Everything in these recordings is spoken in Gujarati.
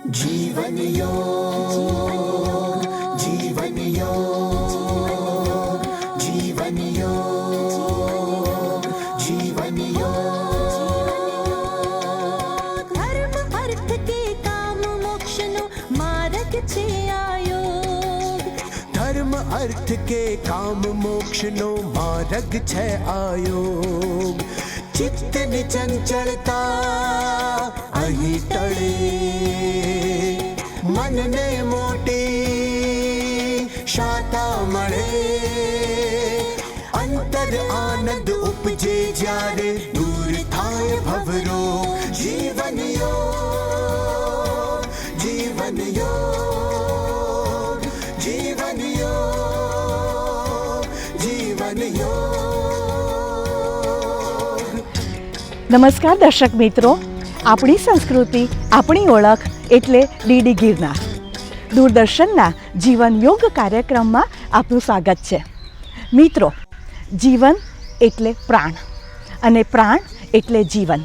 जीवन योग, जीवन योग, जीवन योग, जीवन योग। धर्म अर्थ के काम मोक्ष नो मार्ग छे आयोग। धर्म अर्थ के काम मोक्ष नो मार्ग छे आयोग। चित्त ની ચંચળતા અહીં ટળે, મનને મોટી શાતા મળે, અંતર આનંદ ઉપજે જ્યારે દૂર થાય ભવરો। જીવન योग, જીવન योग, जीवन योग, जीवन योग। નમસ્કાર દર્શક મિત્રો, આપણી સંસ્કૃતિ આપણી ઓળખ એટલે ડીડી ગિરનાર દૂરદર્શનના જીવન યોગ કાર્યક્રમમાં આપનું સ્વાગત છે। મિત્રો, જીવન એટલે પ્રાણ અને પ્રાણ એટલે જીવન,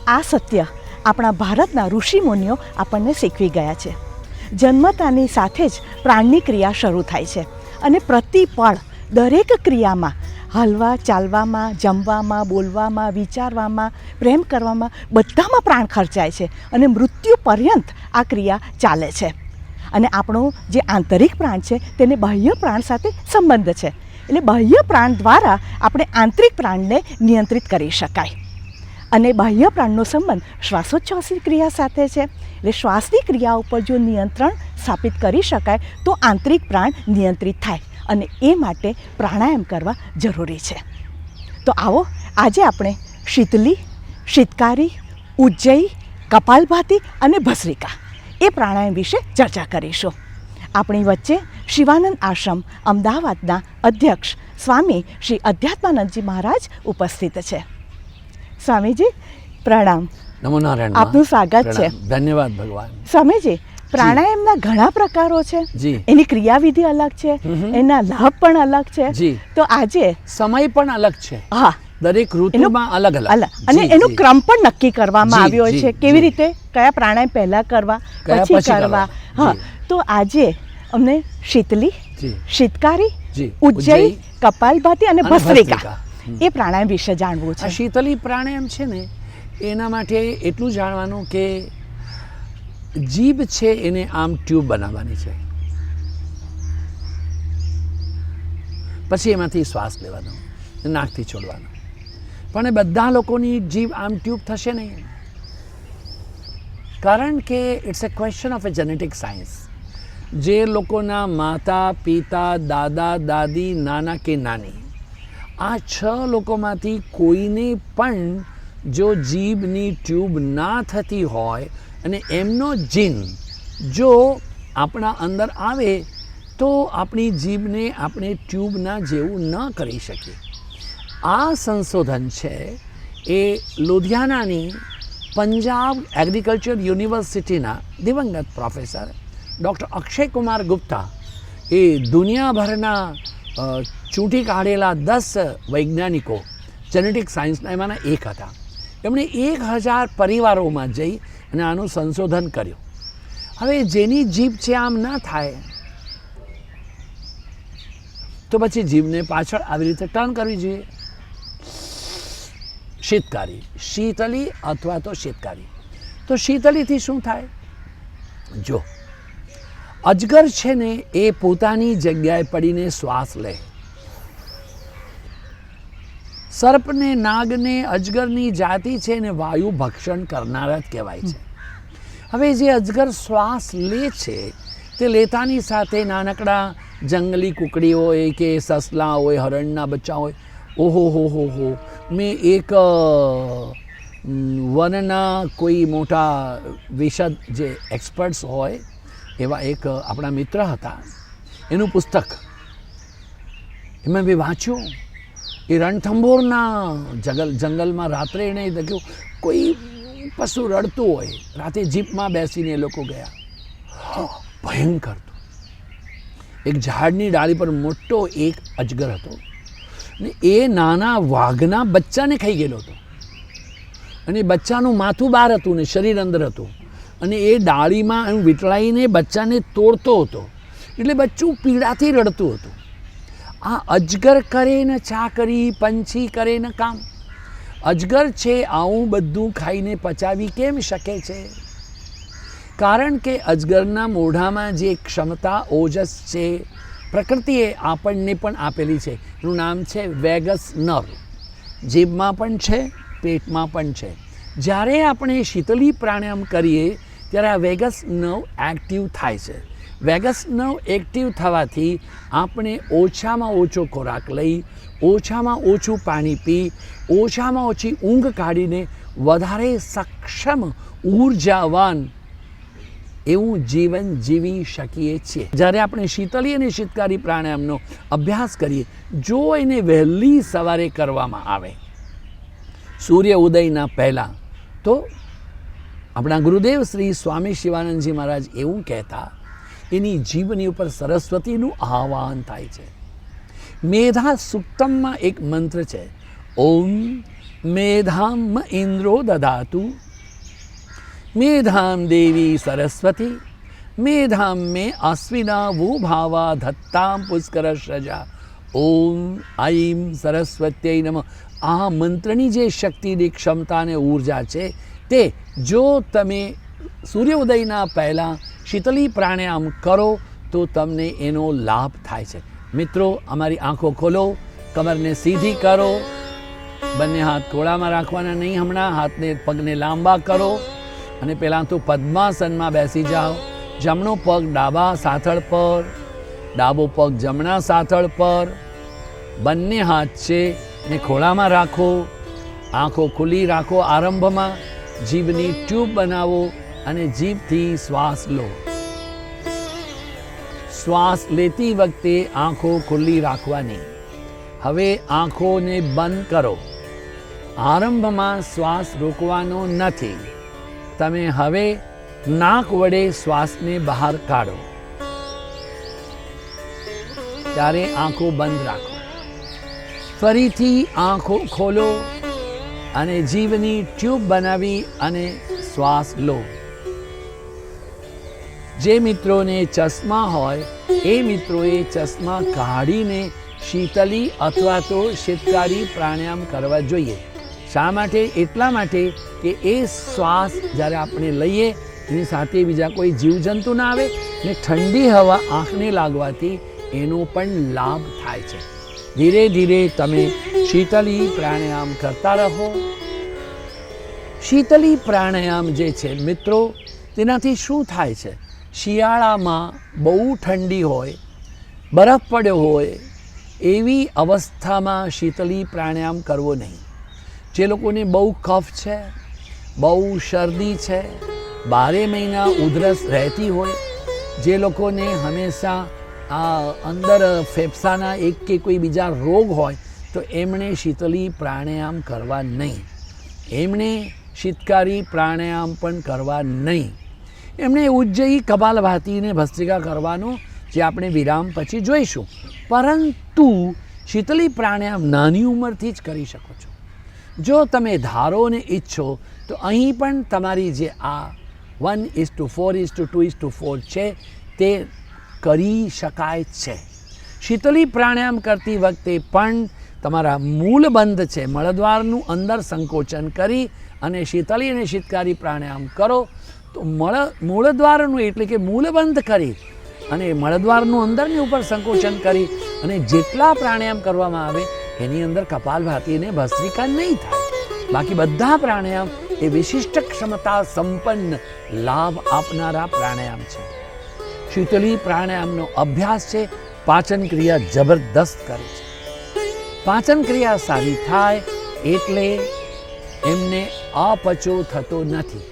આ સત્ય આપણા ભારતના ઋષિમુનિઓ આપણને શીખવી ગયા છે। જન્મતાની સાથે જ પ્રાણની ક્રિયા શરૂ થાય છે અને પ્રતિપળ દરેક ક્રિયામાં હલવા ચાલવામાં, જમવામાં, બોલવામાં, વિચારવામાં, પ્રેમ કરવામાં બધામાં પ્રાણ ખર્ચાય છે અને મૃત્યુ પર્યંત આ ક્રિયા ચાલે છે। અને આપણું જે આંતરિક પ્રાણ છે તેને બાહ્ય પ્રાણ સાથે સંબંધ છે, એટલે બાહ્ય પ્રાણ દ્વારા આપણે આંતરિક પ્રાણને નિયંત્રિત કરી શકાય। અને બાહ્ય પ્રાણનો સંબંધ શ્વાસોચ્છ્વાસની ક્રિયા સાથે છે, એટલે શ્વાસની ક્રિયા ઉપર જો નિયંત્રણ સ્થાપિત કરી શકાય તો આંતરિક પ્રાણ નિયંત્રિત થાય અને એ માટે પ્રાણાયામ કરવા જરૂરી છે। તો આવો આજે આપણે શીતલી, શીતકારી, ઉજ્જયી, કપાલભાતિ અને ભસ્ત્રિકા એ પ્રાણાયામ વિશે ચર્ચા કરીશું। આપણી વચ્ચે શિવાનંદ આશ્રમ અમદાવાદના અધ્યક્ષ સ્વામી શ્રી અધ્યાત્માનંદજી મહારાજ ઉપસ્થિત છે। સ્વામીજી પ્રણામ। નમો નારાયણ, આપનું સ્વાગત છે। ધન્યવાદ ભગવાન। સ્વામીજી, પ્રાણાયામના ઘણા પ્રકારો છે, જી, એની ક્રિયાવિધિ અલગ છે, એના લાભ પણ અલગ છે, જી, તો આજે સમય પણ અલગ છે, હા, દરેક ઋતુમાં અલગ અલગ અને એનો ક્રમ પણ નક્કી કરવામાં જી, આવ્યો જી, છે, કેવી જી। રીતે કયા પ્રાણાયામ પહેલા કરવા, કયા પછી પછી કરવા। કરવા। હા, તો આજે અમને શીતલી, જી, શીતકારી, જી, ઉજ્જયી, કપાલભાતિ અને અને ભસ્ત્રિકા ભસ્ત્રિકા। એ પ્રાણાયામ વિશે જાણવું આ છે। શીતલી પ્રાણાયામ છે ને, એના માટે એટલું જાણવાનું કે જીભ છે એને આમ ટ્યુબ બનાવવાની છે, પછી એમાંથી શ્વાસ લેવાનો, નાકથી છોડવાનો, પણ એ બધા લોકોની જીભ આમ ટ્યુબ થશે નહીં, કારણ કે it's a question of a genetic science. જે લોકોના માતા પિતા, દાદા દાદી, નાના કે નાની, આ 6 લોકોમાંથી કોઈને પણ જો જીભની ટ્યુબ ના થતી હોય અને એમનો જીન જો આપણા અંદર આવે તો આપણી જીભને આપણે ટ્યુબના જેવું ન કરી શકીએ। આ સંશોધન છે એ લુધિયાનાની પંજાબ એગ્રીકલ્ચર યુનિવર્સિટીના દિવંગત પ્રોફેસર ડૉક્ટર અક્ષય કુમાર ગુપ્તા, એ દુનિયાભરના ચૂંટી કાઢેલા 10 વૈજ્ઞાનિકો જેનેટિક સાયન્સના એમાંના એક હતા। એમણે 1000 પરિવારોમાં જઈ અને આનું સંશોધન કર્યું। હવે જેની જીભ છે આમ ના થાય તો પછી જીભને પાછળ આવી રીતે ટર્ન કરવી જોઈએ, શીતકારી, શીતલી અથવા તો શીતકારી। તો શીતલીથી શું થાય? જો અજગર છે ને એ પોતાની જગ્યાએ પડીને શ્વાસ લે, સર્પને, નાગને, અજગરની જાતિ છે ને વાયુ ભક્ષણ કરનારા જ કહેવાય છે। હવે જે અજગર શ્વાસ લે છે તે લેતાની સાથે નાનકડા જંગલી કુકડી હોય કે સસલા હોય, હરણના બચ્ચા હોય, ઓહો હો હો હો, મેં એક વનના કોઈ મોટા વિશદ જે એક્સપર્ટ્સ હોય એવા એક આપણા મિત્ર હતા, એનું પુસ્તક એમાં મેં વાંચ્યું। એ રણથંભોરના જંગલમાં રાત્રે એણે દેખ્યું કોઈ પશુ રડતું હોય, રાતે જીપમાં બેસીને એ લોકો ગયા, ભયંકર। એક ઝાડની ડાળી પર મોટો એક અજગર હતો ને એ નાના વાઘના બચ્ચાને ખાઈ ગયેલો હતો અને બચ્ચાનું માથું બહાર હતું ને શરીર અંદર હતું અને એ ડાળીમાં એમ વીંટળાઈને બચ્ચાને તોડતો હતો, એટલે બચ્ચું પીડાથી રડતું હતું. આ અજગર કરે ને ચાકરી, પંછી કરે ને કામ. અજગર છે આવું બધું ખાઈને પચાવી કેમ શકે છે? કારણ કે અજગરના મોઢામાં જે ક્ષમતા, ઓજસ છે, પ્રકૃતિએ આપણને પણ આપેલી છે. એનું નામ છે વેગસ નર્વ. જીભમાં પણ છે, પેટમાં પણ છે. જ્યારે આપણે શીતલી પ્રાણાયામ કરીએ ત્યારે આ વેગસ નર્વ એક્ટિવ થાય છે. વેગસ નર્વ એક્ટિવ થવાથી આપણે ઓછામાં ઓછો ખોરાક લઈ, ઓછામાં ઓછું પાણી પી, ઓછામાં ઓછી ઊંઘ કાઢીને વધારે સક્ષમ, ઉર્જાવાન એવું જીવન જીવી શકીએ છીએ. જ્યારે આપણે શીતલી અને શીતકારી પ્રાણાયામનો અભ્યાસ કરીએ, જો એને વહેલી સવારે કરવામાં આવે સૂર્ય ઉદયના પહેલાં, તો આપણા ગુરુદેવ શ્રી સ્વામી શિવાનંદજી મહારાજ એવું કહેતા, એની જીવની ઉપર સરસ્વતીનું આહવાન થાય છે. મેધા સુક્તમમાં એક મંત્ર છે, ઓમ મેધામ ઇન્દ્રો દધાતુ, મેધામ દેવી સરસ્વતી, મેધામ મે અશ્વિના વો ભાવા ધત્તામ પુષ્કર સજા, ઓમ આઈમ સરસ્વત્યય નમઃ. આ મંત્રની જે શક્તિની ક્ષમતા અને ઉર્જા છે, તે જો તમે સૂર્યોદયના પહેલાં શીતલી પ્રાણાયામ કરો તો તમને એનો લાભ થાય છે. મિત્રો, અમારી આંખો ખોલો, કમરને સીધી કરો, બંને હાથ ખોળામાં રાખવાના નહીં, હમણાં હાથને પગને લાંબા કરો અને પહેલાં તો પદ્માસનમાં બેસી જાઓ. જમણો પગ ડાબા સાથળ પર, ડાબો પગ જમણા સાથળ પર, બંને હાથ છે ને ખોળામાં રાખો, આંખો ખુલ્લી રાખો. આરંભમાં જીભની ટ્યુબ બનાવો અને જીભથી શ્વાસ લો. શ્વાસ લેતી વખતે આંખો ખુલ્લી રાખવાની. હવે આંખોને બંધ કરો. આરંભમાં શ્વાસ રોકવાનો નથી. તમે હવે નાક વડે શ્વાસને બહાર કાઢો, ત્યારે આંખો બંધ રાખો. ફરીથી આંખો ખોલો અને જીભની ટ્યુબ બનાવી અને શ્વાસ લો. જે મિત્રોને ચશ્મા હોય એ મિત્રોએ ચશ્મા કાઢીને શીતલી અથવા તો શીતકારી પ્રાણાયામ કરવા જોઈએ. શા માટે? એટલા માટે કે એ શ્વાસ જ્યારે આપણે લઈએ એની સાથે બીજા કોઈ જીવજંતુ ના આવે ને ઠંડી હવા આંખને લાગવાથી એનો પણ લાભ થાય છે. ધીરે ધીરે તમે શીતલી પ્રાણાયામ કરતા રહો. શીતલી પ્રાણાયામ જે છે મિત્રો, તેનાથી શું થાય છે? શિયાળામાં બહુ ઠંડી હોય, બરફ પડ્યો હોય, એવી અવસ્થામાં શીતલી પ્રાણાયામ કરવો નહીં. જે લોકોને બહુ કફ છે, બહુ શરદી છે, 12 મહિના ઉધરસ રહેતી હોય, જે લોકોને હંમેશા અંદર ફેફસાના એક કે કોઈ બીજા રોગ હોય, તો એમણે શીતલી પ્રાણાયામ કરવા નહીં. એમણે શીતકારી પ્રાણાયામ પણ કરવા નહીં. એમણે ઉજ્જયી કપાલભાતિને ભસ્ત્રિકા કરવાનો, જે આપણે વિરામ પછી જોઈશું. પરંતુ શીતલી પ્રાણાયામ નાની ઉંમરથી જ કરી શકો છો. જો તમે ધારો ને ઈચ્છો તો અહીં પણ તમારી જે આ 1:4:2:4 છે તે કરી શકાય છે. શીતલી પ્રાણાયામ કરતી વખતે પણ તમારા મૂળબંધ છે, મળદ્વારનું અંદર સંકોચન કરી અને શીતલી અને શીતકારી પ્રાણાયામ કરો તો મૂળદ્વારનું એટલે કે મૂળબંધ કરી અને મળદ્વારનું અંદરની ઉપર સંકોચન કરી અને જેટલા પ્રાણાયામ કરવામાં આવે એની અંદર કપાલભાતિ અને ભસ્ત્રિકા નહીં થાય. બાકી બધા પ્રાણાયામ એ વિશિષ્ટ ક્ષમતા સંપન્ન લાભ આપનારા પ્રાણાયામ છે. શીતલી પ્રાણાયામનો અભ્યાસ છે, પાચન ક્રિયા જબરદસ્ત કરે છે. પાચન ક્રિયા સારી થાય એટલે એમને અપચો થતો નથી.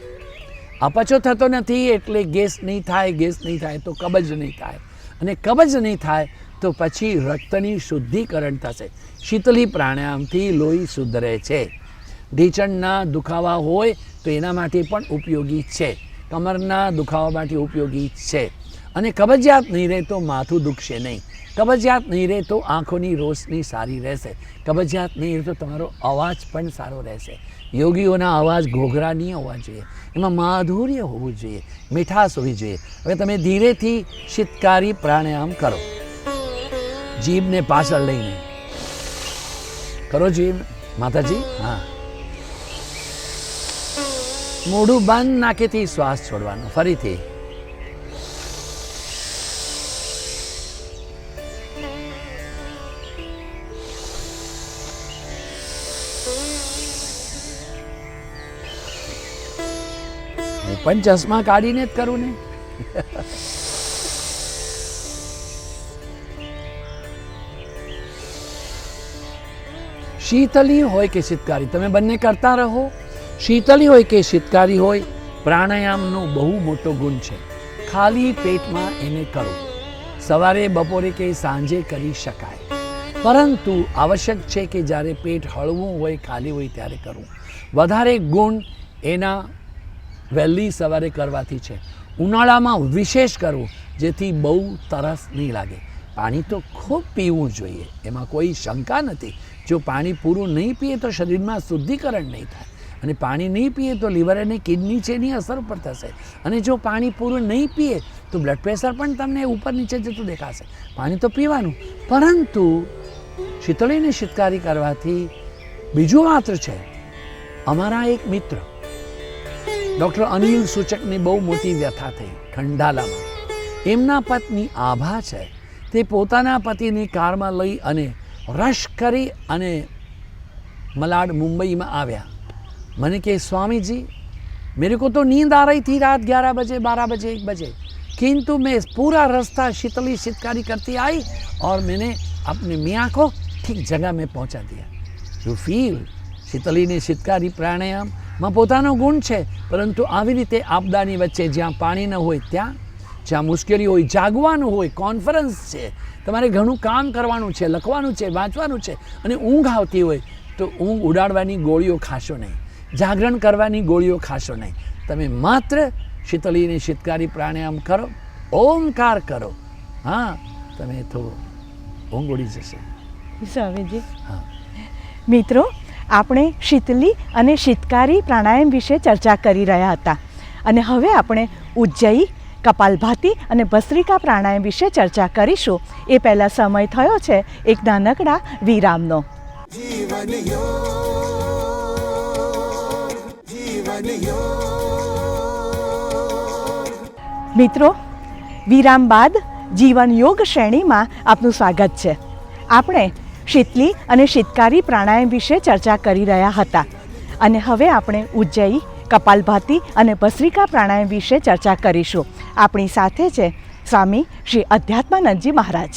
અપચો થતો નથી એટલે ગેસ નહીં થાય, ગેસ નહીં થાય તો કબજ નહીં થાય, અને કબજ નહીં થાય તો પછી રક્તની શુદ્ધિકરણ થશે. શીતલી પ્રાણાયામથી લોહી શુદ્ધ રહે છે. ઢીંચણના દુખાવા હોય તો એના માટે પણ ઉપયોગી છે, કમરના દુખાવા માટે ઉપયોગી છે. અને કબજિયાત નહીં રહે તો માથું દુખશે નહીં, કબજિયાત નહીં રહે તો આંખોની રોશની સારી રહેશે, કબજિયાત નહીં રહે તો તમારો અવાજ પણ સારો રહેશે. યોગીઓના અવાજ ઘોઘરા નહીં હોવા જોઈએ, એમાં માધુર્ય હોવું જોઈએ, મીઠાશ હોવી જોઈએ. હવે તમે ધીરેથી શીતકારી પ્રાણાયામ કરો, જીભને પાછળ લઈને કરો. જીભ માતાજી, હા, મોઢું બંધ નાકેથી શ્વાસ છોડવાનો. ફરીથી હું પણ ચશ્મા કાઢીને જ કરું ને. શીતલી હોય કે શીતકારી, તમે બંને કરતા રહો. શીતલી હોય કે શીતકારી હોય, પ્રાણાયામનો બહુ મોટો ગુણ છે. ખાલી પેટમાં એને કરો, સવારે, બપોરે કે સાંજે કરી શકાય, પરંતુ આવશ્યક છે કે જ્યારે પેટ હળવું હોય, ખાલી હોય ત્યારે કરવું. વધારે ગુણ એના વહેલી સવારે કરવાથી છે. ઉનાળામાં વિશેષ કરવું, જેથી બહુ તરસ નહીં લાગે. પાણી તો ખૂબ પીવું જોઈએ, એમાં કોઈ શંકા નથી. જો પાણી પૂરું નહીં પીએ તો શરીરમાં શુદ્ધિકરણ નહીં થાય, અને પાણી નહીં પીએ તો લીવર અને કિડની છે એની અસર પર થશે. અને જો પાણી પૂરું નહીં પીએ તો બ્લડ પ્રેશર પણ તમને ઉપર નીચે જતું દેખાશે. પાણી તો પીવાનું, પરંતુ શીતળીને શીતકારી કરવાથી બીજું માત્ર છે. અમારા એક મિત્ર ડૉક્ટર અનિલ સૂચકની બહુ મોટી વ્યથા થઈ ખંડાલામાં. એમના પત્ની આભા છે, તે પોતાના પતિની કારમાં લઈ અને રશ કરી અને મલાડ મુંબઈમાં આવ્યા. मैंने कहा स्वामी जी मेरे को तो नींद आ रही थी रात 11 बजे 12 बजे 1 बजे, किंतु मैं पूरा रास्ता शीतली शीतकारी करती आई और मैंने अपने मियाँ को ठीक जगह में पहुँचा दिया. यू फील शीतली ने शीतकारी प्राणायाम में પોતાનો ગુણ છે, પરંતુ આવી રીતે આપદાની વચ્ચે જ્યાં પાણી ન હોય, ત્યાં જ્યાં મુશ્કેલી હોય, જાગવાનું હોય, કોન્ફરન્સ છે, તમારે ઘણું કામ કરવાનું છે, લખવાનું છે, વાંચવાનું છે, અને ઊંઘ આવતી હોય તો ઊંઘ ઉડાડવાની ગોળીઓ ખાશો નહીં, જાગરણ કરવાની ગોળીઓ ખાશો નહીં. તમે માત્ર શીતળીને શીતકારી પ્રાણાયામ કરો, ઓમકાર કરો, હા, તમે થોડું ઊંઘ ઉડી જશે. સ્વામીજી, હા મિત્રો, આપણે શીતલી અને શીતકારી પ્રાણાયામ વિશે ચર્ચા કરી રહ્યા હતા, અને હવે આપણે ઉજ્જયી, કપાલભાતિ અને ભસ્ત્રિકા પ્રાણાયામ વિશે ચર્ચા કરીશું. એ પહેલાં સમય થયો છે એક નાનકડા વિરામનો. जीवन योग, जीवन योग. મિત્રો, વિરામ બાદ જીવન યોગ શ્રેણીમાં આપનું સ્વાગત છે. આપણે શીતલી અને શીતકારી પ્રાણાયામ વિશે ચર્ચા કરી રહ્યા હતા, અને હવે આપણે ઉજ્જયી, કપાલભાતિ અને ભસ્ત્રિકા પ્રાણાયામ વિશે ચર્ચા કરીશું. આપણી સાથે છે સ્વામી શ્રી અધ્યાત્માનંદજી મહારાજ.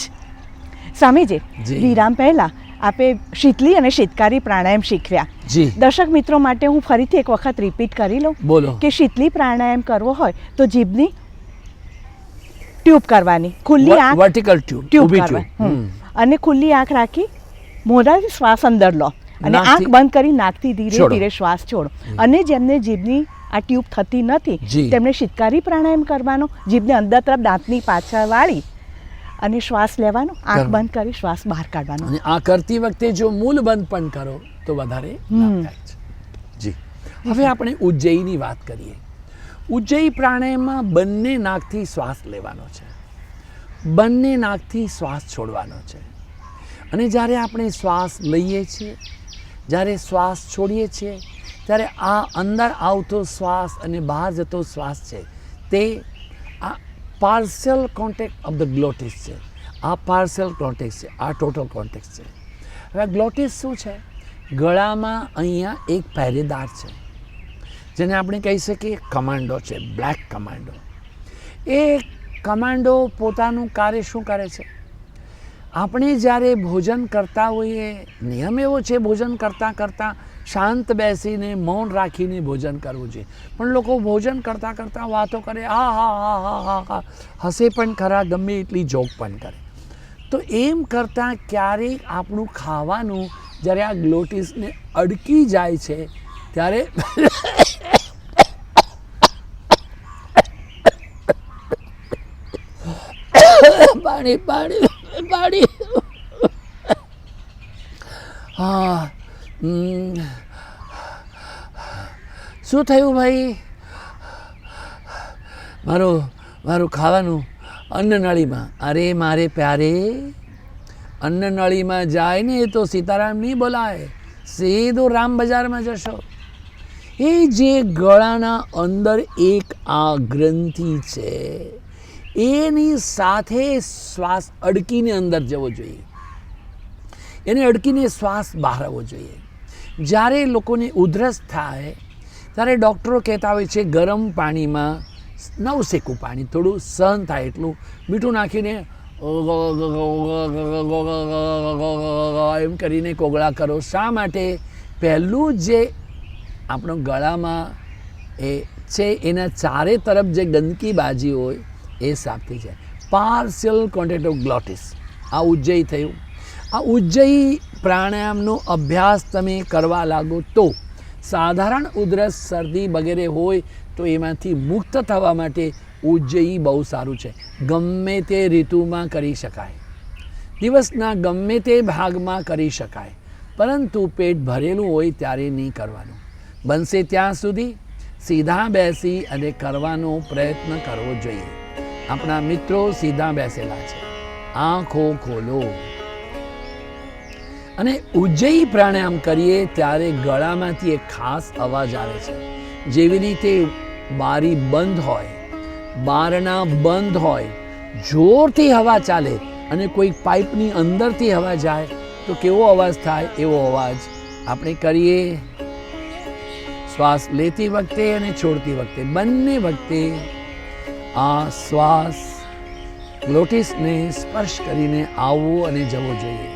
સ્વામીજી, જી. વિરામ પહેલાં આપે શીતલી અને શીતકારી પ્રાણાયામ શીખવ્યા. જી. દર્શક મિત્રો માટે હું ફરીથી એક વખત રિપીટ કરી લઉં. બોલો. કે શીતલી પ્રાણાયામ કરવો હોય તો જીભની ટ્યુબ કરવાની, ખુલ્લી આંખ, વર્ટિકલ ટ્યુબ, ટ્યુબ ઊભી કરવા, ટ્યુબ. અને ખુલ્લી આંખ રાખી મોઢાથી શ્વાસ અંદર લો, અને નાકથી- આંખ બંધ કરી નાકથી ધીરે છોડો. ધીરે શ્વાસ છોડો. અને જેમને જીભની આ ટ્યુબ થતી નથી, જી. તેમણે શીતકારી પ્રાણાયામ કરવાનો, જીભને અંદર તરફ દાંતની પાછળ વાળી અને શ્વાસ લેવાનો, આંખ કરવાનો. બંધ કરી શ્વાસ બહાર કાઢવાનો. અને આ કરતી વખતે જો મૂલ બંધ પણ કરો તો વધારે લાભદાયક છે. જી. હવે આપણે ઉજ્જયીની વાત કરીએ. ઉજ્જયી પ્રાણાયામમાં બંને નાકથી શ્વાસ લેવાનો છે, બંને નાકથી શ્વાસ છોડવાનો છે. અને જ્યારે આપણે શ્વાસ લઈએ છીએ, જ્યારે શ્વાસ છોડીએ છીએ, ત્યારે આ અંદર આવતો શ્વાસ અને બહાર જતો શ્વાસ છે, તે આ પાર્શિયલ કોન્ટેક્ટ ઓફ ધ ગ્લોટિસ છે. આ પાર્શિયલ કોન્ટેક્ટ છે, આ ટોટલ કોન્ટેક્ટ છે. હવે ગ્લોટિસ શું છે? ગળામાં અહીંયા એક પહેરેદાર છે, જેને આપણે કહી શકીએ કમાન્ડો છે, બ્લેક કમાન્ડો. એ કમાન્ડો પોતાનું કાર્ય શું કરે છે? આપણે જ્યારે ભોજન કરતા હોઈએ, નિયમ એવો છે ભોજન કરતાં કરતાં શાંત બેસીને મૌન રાખીને ભોજન કરવું જોઈએ, પણ લોકો ભોજન કરતાં કરતાં વાતો કરે, હા હા હા હા હા હા, હસે પણ ખરા, ગમે એટલી જોક પણ કરે. તો એમ કરતાં ક્યારેક આપણું ખાવાનું જ્યારે આ ગ્લોટિસને અડકી જાય છે, ત્યારે પાણી પાણી પાણી, હા, શું થયું ભાઈ? મારું ખાવાનું અન્નનળીમાં. અરે મારે પ્યારે, અન્નનળીમાં જાય ને તો સીતારામ નહીં બોલાય, સીધું રામ બજારમાં જશો. એ જે ગળાના અંદર એક આ ગ્રંથિ છે એની સાથે શ્વાસ અડકીને અંદર જવો જોઈએ, એને અડકીને શ્વાસ બહાર આવવો જોઈએ. જ્યારે લોકોને ઉધરસ થાય ત્યારે ડૉક્ટરો કહેતા હોય છે ગરમ પાણીમાં નવશેકું પાણી, થોડું સહન થાય એટલું મીઠું નાખીને એમ કરીને કોગળા કરો. શા માટે? પહેલું જે આપણો ગળામાં એ છે એના ચારે તરફ જે ગંદકી બાજી હોય એ સાફ થઈ જાય. પાર્શિયલ કોન્ટ્રેક્ટિવ ગ્લોટિસ, આ ઉજ્જય થયું. આ ઉજ્જયી પ્રાણાયામનો અભ્યાસ તમે કરવા લાગો તો સાધારણ ઉધરસ શરદી વગેરે હોય તો એમાંથી મુક્ત થવા માટે ઉજ્જયી બહુ સારું છે. ગમે તે ઋતુમાં કરી શકાય, દિવસના ગમે તે ભાગમાં કરી શકાય, પરંતુ પેટ ભરેલું હોય ત્યારે નહીં કરવાનું. બનશે ત્યાં સુધી સીધા બેસી અને કરવાનો પ્રયત્ન કરવો જોઈએ. આપણા મિત્રો સીધા બેસેલા છે, આંખો ખોલો અને ઉજ્જયી પ્રાણાયામ કરીએ ત્યારે ગળામાંથી એક ખાસ અવાજ આવે છે. જેવી રીતે બારી બંધ હોય, બારણા બંધ હોય, જોરથી હવા ચાલે અને કોઈ પાઇપની અંદરથી હવા જાય તો કેવો અવાજ થાય, એવો અવાજ આપણે કરીએ. શ્વાસ લેતી વખતે અને છોડતી વખતે બંને વખતે આ શ્વાસ ગ્લોટિસને સ્પર્શ કરીને આવવો અને જવો જોઈએ.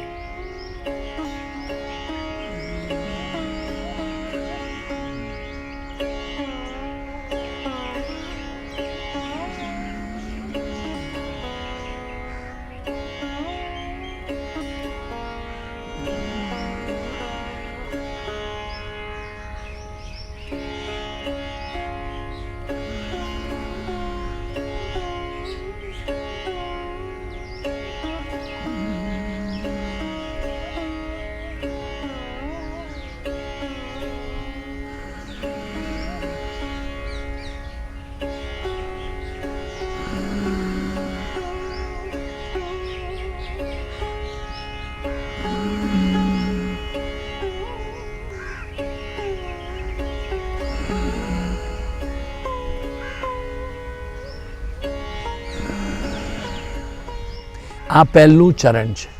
આ પહેલું ચરણ છે.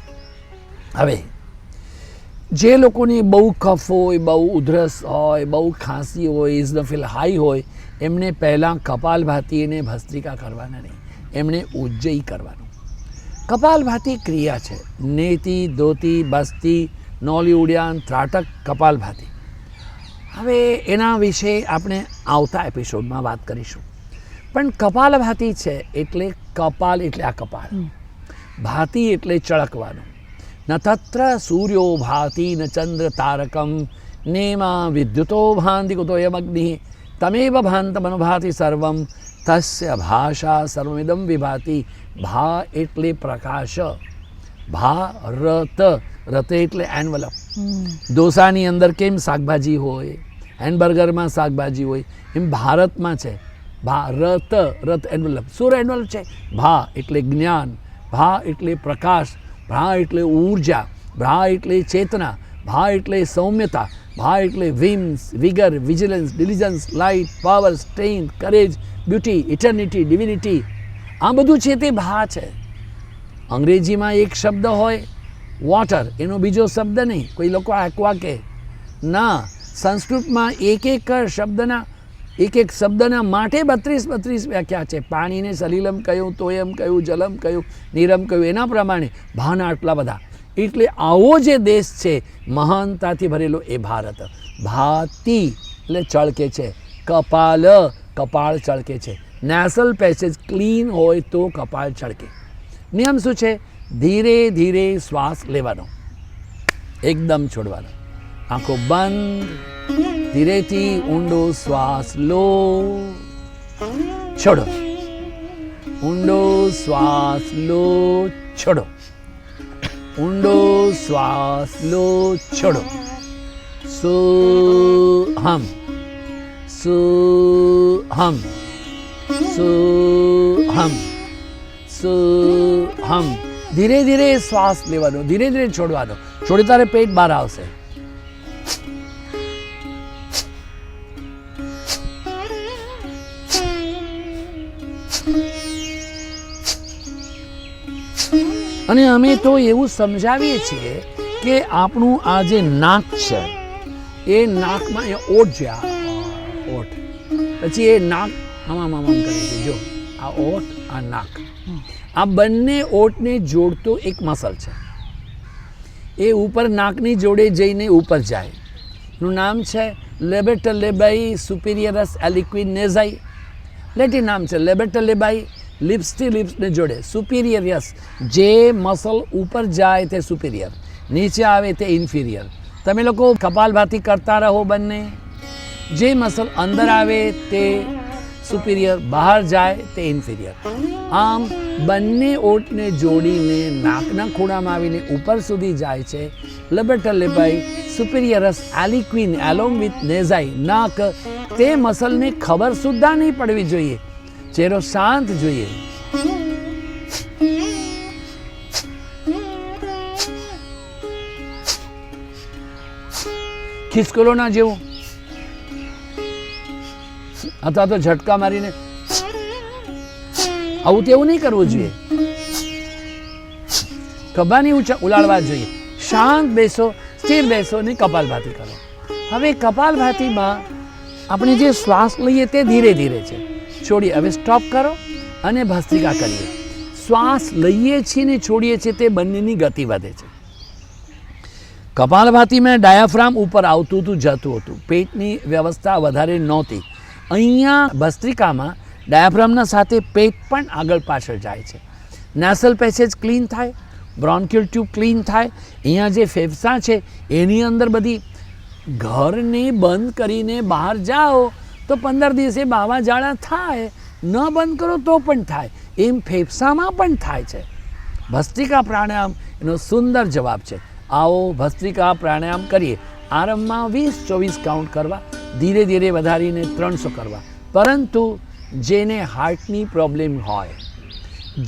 હવે જે લોકોને બહુ કફ હોય, બહુ ઉધરસ હોય, બહુ ખાંસી હોય, ઇઝનોફિલ હાઈ હોય, એમને પહેલાં કપાલભાતિ અને ભસ્ત્રિકા કરવાના નહીં, એમણે ઉજ્જયી કરવાનું. કપાલભાતિ ક્રિયા છે, નેતિ, ધોતી, બસ્તી, નોલી ઉડ્યાન, ત્રાટક, કપાલભાતિ. હવે એના વિશે આપણે આવતા એપિસોડમાં વાત કરીશું. પણ કપાલભાતિ છે એટલે કપાલ એટલે આ કપાળ, ભાતિ એટલે ચળકવાનું. ન તત્ર સૂર્યો ભાતિ ન ચંદ્ર તારકમ નેમા વિદ્યુતો ભાંતિ કુતોયમગ્નિ તમેવ ભાંતમનુભાતિ સર્વમ તસ્ય ભાષા સર્વમિદમ વિભાતિ. ભા એટલે પ્રકાશ, ભા રત, રત એટલે એન્વલપ. ડોસાની અંદર કેમ શાકભાજી હોય, હેમબર્ગરમાં શાકભાજી હોય, એમ ભારતમાં છે ભારત, રત એન્વલપ. શું એન્વલપ છે? ભા એટલે જ્ઞાન, ભા એટલે પ્રકાશ, ભા એટલે ઊર્જા, ભા એટલે ચેતના, ભા એટલે સૌમ્યતા, ભા એટલે vims, vigour, vigilance, diligence, light, power, strength, courage, beauty, eternity, divinity. આ બધું છે તે ભા છે. અંગ્રેજીમાં એક શબ્દ હોય વોટર, એનો બીજો શબ્દ નહીં. કોઈ લોકો એક્વા કે ના, સંસ્કૃતમાં એક એક શબ્દના માટે 32 વ્યાખ્યા છે. પાણીને સલિલમ કહ્યું, તોયમ કહ્યું, જલમ કહ્યું, નીરમ કહ્યું, એના પ્રમાણે ભાના આટલા બધા. એટલે આવો જે દેશ છે મહાનતાથી ભરેલો એ ભારત. ભાતિ એટલે ચળકે છે, કપાલ કપાળ ચળકે છે. નેસલ પેસેજ ક્લીન હોય તો કપાળ ચળકે. નિયમ શું છે? ધીરે ધીરે શ્વાસ લેવાનો, એકદમ છોડવાનો. આંખો બંધ, ધીરેથી ઊંડો શ્વાસ લો, છોડો. ઊંડો શ્વાસ લો, છોડો. ઊંડો શ્વાસ લો, છોડો. સોહમ, સોહમ, સુહમ સુહમ. ધીરે ધીરે શ્વાસ લેવાનો, ધીરે ધીરે છોડવાનો. છોડી તારે પેટ બહાર આવશે. અને અમે તો એવું સમજાવીએ છીએ કે આપણું આ જે નાક છે એ નાકમાં એ ઓઠ છે, આ ઓઠ, પછી એ નાક આમ કરે છે. જો આ ઓઠ, આ નાક, આ બંને ઓઠને જોડતો એક મસલ છે. એ ઉપર નાકની જોડે જઈને ઉપર જાય. એનું નામ છે લેબેટલેબાઈ સુપિરિયરસ એલિક્વિન નેઝાઈ. લેટિન નામ છે લેબેટલેબાઈ. લિપ્સથી લિપ્સને જોડે સુપિરિયરસ. જે મસલ ઉપર જાય તે સુપિરિયર, નીચે આવે તે ઇન્ફિરિયર. તમે લોકો કપાલભાતિ કરતા રહો બંને. જે મસલ અંદર આવે તે સુપિરિયર, બહાર જાય તે ઇન્ફિરિયર. આમ બંને ઓઠને જોડીને નાકના ખૂણામાં આવીને ઉપર સુધી જાય છે લેબેટલેબાઈ સુપિરિયરસ એલિક્વિન એલોંગ વિથ નેઝાઈ. નાક, તે મસલને ખબર સુદ્ધા નહીં પડવી જોઈએ. ચહેરો શાંત જોઈએ. ખિસકોલો ના જેવું, અથવા તો ઝટકા મારીને આવું તેવું નહીં કરવું જોઈએ. ખભા નહીં ઉલાળવા જોઈએ. શાંત બેસો, સ્થિર બેસો ને કપાલભાતિ કરો. હવે કપાલભાતિમાં આપણે જે શ્વાસ લઈએ તે ધીરે ધીરે છે. છોડીએ. હવે સ્ટોપ કરો અને ભસ્ત્રિકા કરીએ. શ્વાસ લઈએ છીએ ને છોડીએ છીએ તે બંનેની ગતિ વધે છે. કપાલભાતિમાં ડાયાફ્રામ ઉપર આવતું હતું, જતું હતું. પેટની વ્યવસ્થા વધારે નહોતી. અહીંયા ભસ્ત્રિકામાં ડાયાફ્રામના સાથે પેટ પણ આગળ પાછળ જાય છે. નેસલ પેસેજ ક્લીન થાય, બ્રોન્ક્યુલ ટ્યુબ ક્લીન થાય. અહીંયા જે ફેફસા છે એની અંદર બધી ઘરને બંધ કરીને બહાર જાઓ તો 15 દિવસે બાવા ઝાડા થાય. ન બંધ કરો તો પણ થાય. એમ ફેફસામાં પણ થાય છે. ભસ્ત્રિકા પ્રાણાયામ એનો સુંદર જવાબ છે. આવો ભસ્ત્રિકા પ્રાણાયામ કરીએ. આરંભમાં 20-24 કાઉન્ટ કરવા, ધીરે ધીરે વધારીને 300 કરવા. પરંતુ જેને હાર્ટની પ્રોબ્લેમ હોય,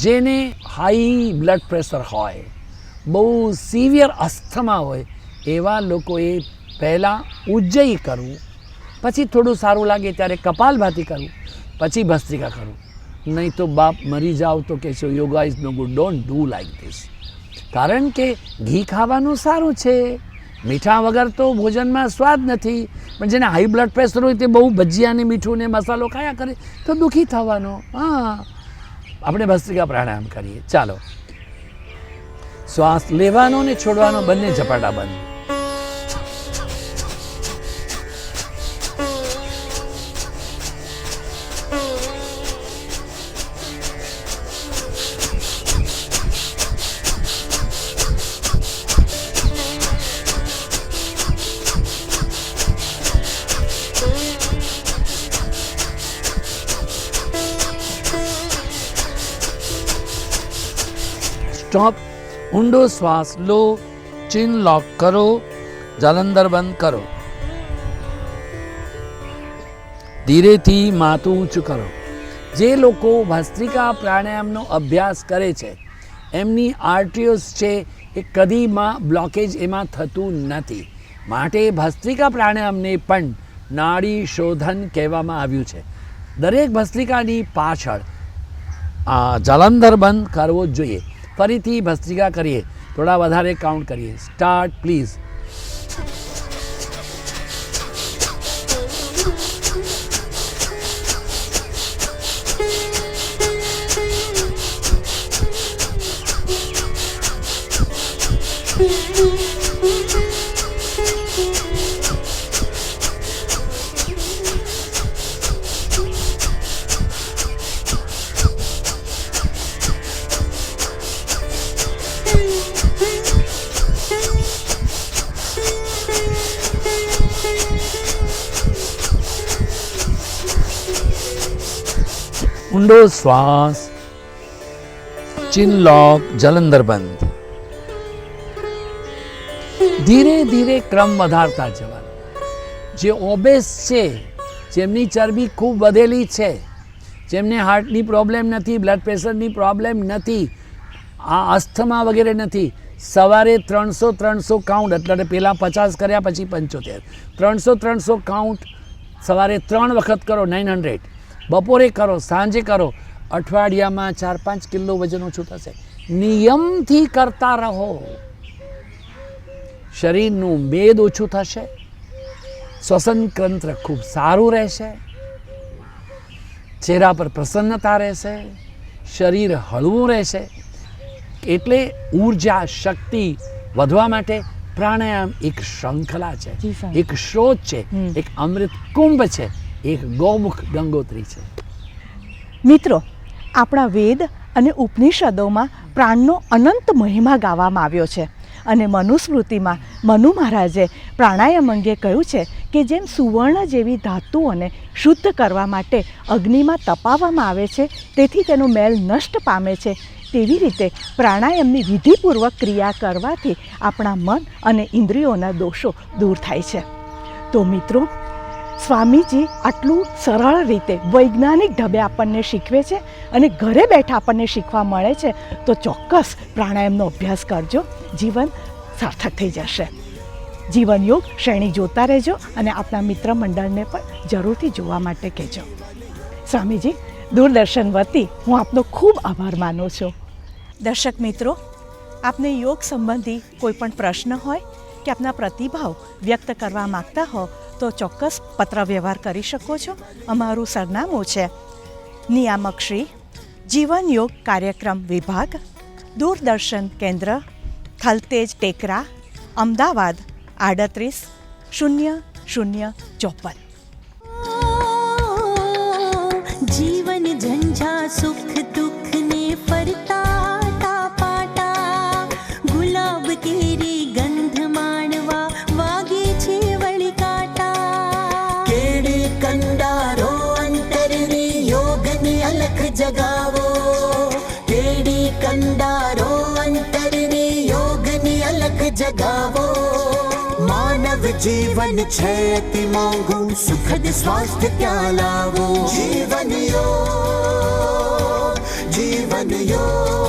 જેને હાઈ બ્લડ પ્રેશર હોય, બહુ સિવિયર અસ્થમા હોય, એવા લોકોએ પહેલાં ઉજ્જયી કરવું, પછી થોડું સારું લાગે ત્યારે કપાલભાતિ કરવું, પછી ભસ્ત્રિકા કરવું. નહીં તો બાપ મરી જાઓ તો કહેશો yoga is no good, don't do like this. કારણ કે ઘી ખાવાનું સારું છે, મીઠા વગર તો ભોજનમાં સ્વાદ નથી. પણ જેને હાઈ બ્લડ પ્રેશર હોય તે બહુ ભજીયા ને મીઠું ને મસાલો ખાયા કરે તો દુઃખી થવાનો. હા, આપણે ભસ્ત્રિકા પ્રાણાયામ કરીએ. ચાલો, શ્વાસ લેવાનો ને છોડવાનો બંને ઝપાટા બંધ. સ્ટોપ. ઊંડો શ્વાસ લો, ચીન લોક કરો, જલંધર બંધ કરો. ધીરેથી માથું ઊંચું કરો. જે લોકો ભસ્ત્રિકા પ્રાણાયામનો અભ્યાસ કરે છે એમની આર્ટરીઓસ છે એ કદીમાં બ્લોકેજ એમાં થતું નથી. માટે ભસ્ત્રિકા પ્રાણાયામને પણ નાડી શોધન કહેવામાં આવ્યું છે. દરેક ભસ્ત્રિકાની પાછળ જલંધર બંધ કરવો જોઈએ. ફરીથી ભસ્ત્રિકા કરીએ. થોડા વધારે કાઉન્ટ કરીએ. Start please. ઊંડો શ્વાસ, ચીન લોક, જલંધર બંધ. ધીરે ધીરે ક્રમ વધારતા જવાનો. જે ઓબેસ છે, જેમની ચરબી ખૂબ વધેલી છે, જેમને હાર્ટની પ્રોબ્લેમ નથી, બ્લડ પ્રેશરની પ્રોબ્લેમ નથી, આ અસ્થમા વગેરે નથી, સવારે 300 કાઉન્ટ, એટલે પહેલાં 50 કર્યા પછી 75, 300 કાઉન્ટ સવારે 3 વખત કરો 900, બપોરે કરો, સાંજે કરો, અઠવાડિયામાં 4-5 કિલો વજન ઓછું થશે. નિયમથી કરતા રહો, શરીરનું મેદ ઓછું થશે, શ્વસન તંત્ર ખૂબ સારું રહેશે, ચહેરા પર પ્રસન્નતા રહેશે, શરીર હળવું રહેશે. એટલે ઉર્જા શક્તિ વધવા માટે પ્રાણાયામ એક શૃંખલા છે, જી સાહેબ. એક સ્ત્રોત છે, એક અમૃત કુંભ છે, એક ગૌમુખ ગંગોત્રી છે. મિત્રો, આપણા વેદ અને ઉપનિષદોમાં પ્રાણનો અનંત મહિમા ગાવામાં આવ્યો છે અને મનુસ્મૃતિમાં મનુ મહારાજે પ્રાણાયામ અંગે કહ્યું છે કે જેમ સુવર્ણ જેવી ધાતુઓને શુદ્ધ કરવા માટે અગ્નિમાં તપાવવામાં આવે છે તેથી તેનો મેલ નષ્ટ પામે છે, તેવી રીતે પ્રાણાયામની વિધિપૂર્વક ક્રિયા કરવાથી આપણા મન અને ઇન્દ્રિયોના દોષો દૂર થાય છે. તો મિત્રો, સ્વામીજી આટલું સરળ રીતે વૈજ્ઞાનિક ઢબે આપણને શીખવે છે અને ઘરે બેઠા આપણને શીખવા મળે છે, તો ચોક્કસ પ્રાણાયામનો અભ્યાસ કરજો, જીવન સાર્થક થઈ જશે. જીવન યોગ શ્રેણી જોતા રહેજો અને આપણા મિત્ર મંડળને પણ જરૂરથી જોવા માટે કહેજો. સ્વામીજી, દૂરદર્શન વતી હું આપનો ખૂબ આભાર માનું છું. દર્શક મિત્રો, આપને યોગ સંબંધી કોઈ પણ પ્રશ્ન હોય કે આપના પ્રતિભાવ વ્યક્ત કરવા માગતા હો તો ચોક્કસ પત્ર વ્યવહાર કરી શકો છો. અમારું સરનામું છે નિયામક શ્રી જીવન યોગ કાર્યક્રમ વિભાગ, દૂરદર્શન કેન્દ્ર, થલતેજ ટેકરા, અમદાવાદ 380054. जीवन झंझा सुख दुख ने फरता पाटा, गुलाब केरी गंध माणवा वागे छे वળી કાંટા. કેડી કંડારો અંતરની યોગની અલખ જગાવો, કેડી કંડારો અંતરની યોગની અલખ જગાવો. માનવ જીવન છે અતિ મોંઘું, સુખદ સ્વાસ્થ્ય ત્યાં લાવો. જીવન યોગ, જીવન યોગ.